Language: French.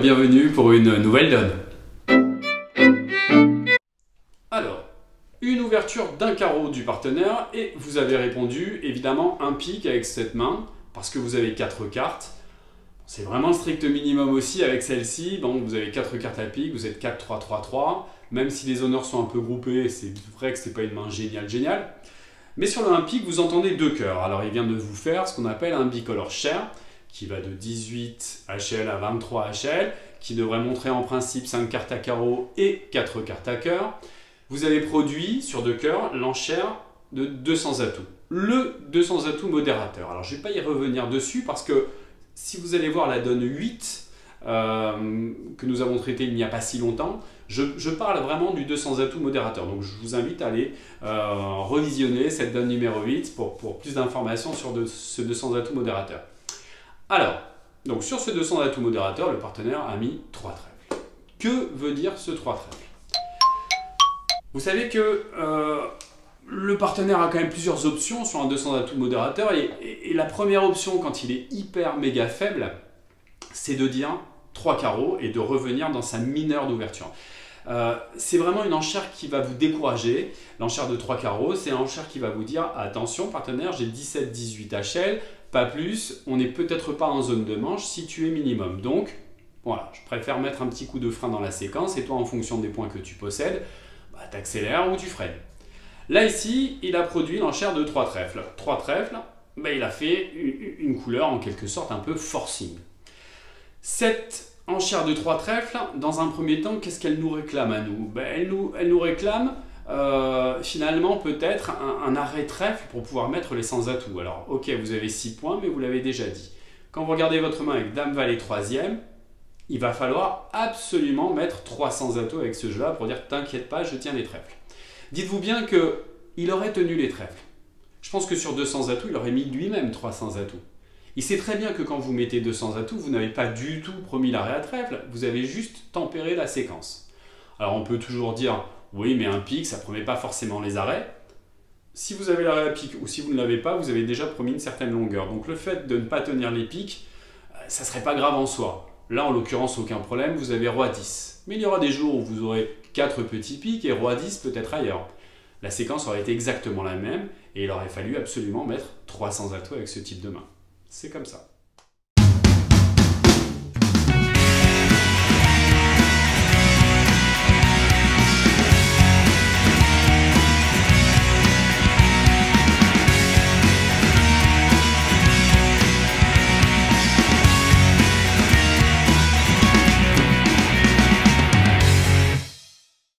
bienvenue pour une nouvelle donne. Alors, une ouverture d'un carreau du partenaire et vous avez répondu évidemment un pique avec cette main parce que vous avez 4 cartes. C'est vraiment le strict minimum aussi avec celle-ci. Bon, vous avez 4 cartes à pique, vous êtes 4-3-3-3. Même si les honneurs sont un peu groupés, c'est vrai que c'est pas une main géniale. Mais sur le 1 pique, vous entendez 2 cœurs. Alors il vient de vous faire ce qu'on appelle un bicolore share, qui va de 18 HL à 23 HL, qui devrait montrer en principe 5 cartes à carreau et 4 cartes à cœur. Vous avez produit sur 2 cœurs l'enchère de 200 atouts. Le 200 atouts modérateur. Alors je ne vais pas y revenir dessus parce que si vous allez voir la donne 8 que nous avons traité il n'y a pas si longtemps, je parle vraiment du 200 atouts modérateur. Donc je vous invite à aller revisionner cette donne numéro 8 pour plus d'informations sur ce 200 atouts modérateur. Alors, donc sur ce 200 atouts modérateur, le partenaire a mis 3 trèfles. Que veut dire ce 3 trèfles? Vous savez que le partenaire a quand même plusieurs options sur un 200 atouts modérateur et la première option quand il est hyper méga faible, c'est de dire 3 carreaux et de revenir dans sa mineure d'ouverture. C'est vraiment une enchère qui va vous décourager. L'enchère de 3 carreaux, c'est une enchère qui va vous dire attention partenaire, j'ai 17-18 HL, pas plus, on n'est peut-être pas en zone de manche si tu es minimum. Donc voilà, je préfère mettre un petit coup de frein dans la séquence et toi en fonction des points que tu possèdes, bah, tu accélères ou tu freines. Là ici, il a produit l'enchère de 3 trèfles. 3 trèfles, bah, il a fait une couleur en quelque sorte un peu forcing. Cette enchère de 3 trèfles, dans un premier temps, qu'est-ce qu'elle nous réclame à nous? Ben, elle nous réclame finalement peut-être un arrêt trèfle pour pouvoir mettre les 100 atouts. Alors ok, vous avez 6 points, mais vous l'avez déjà dit. Quand vous regardez votre main avec Dame Valet 3e, il va falloir absolument mettre 300 atouts avec ce jeu-là pour dire t'inquiète pas, je tiens les trèfles. Dites-vous bien qu'il aurait tenu les trèfles. Je pense que sur 200 atouts, il aurait mis lui-même 300 atouts. Il sait très bien que quand vous mettez 200 atouts, vous n'avez pas du tout promis l'arrêt à trèfle, vous avez juste tempéré la séquence. Alors on peut toujours dire, oui mais un pique, ça ne promet pas forcément les arrêts. Si vous avez l'arrêt à pique ou si vous ne l'avez pas, vous avez déjà promis une certaine longueur. Donc le fait de ne pas tenir les piques, ça ne serait pas grave en soi. Là en l'occurrence, aucun problème, vous avez Roi 10. Mais il y aura des jours où vous aurez 4 petits piques et Roi 10 peut-être ailleurs. La séquence aurait été exactement la même et il aurait fallu absolument mettre 300 atouts avec ce type de main. C'est comme ça.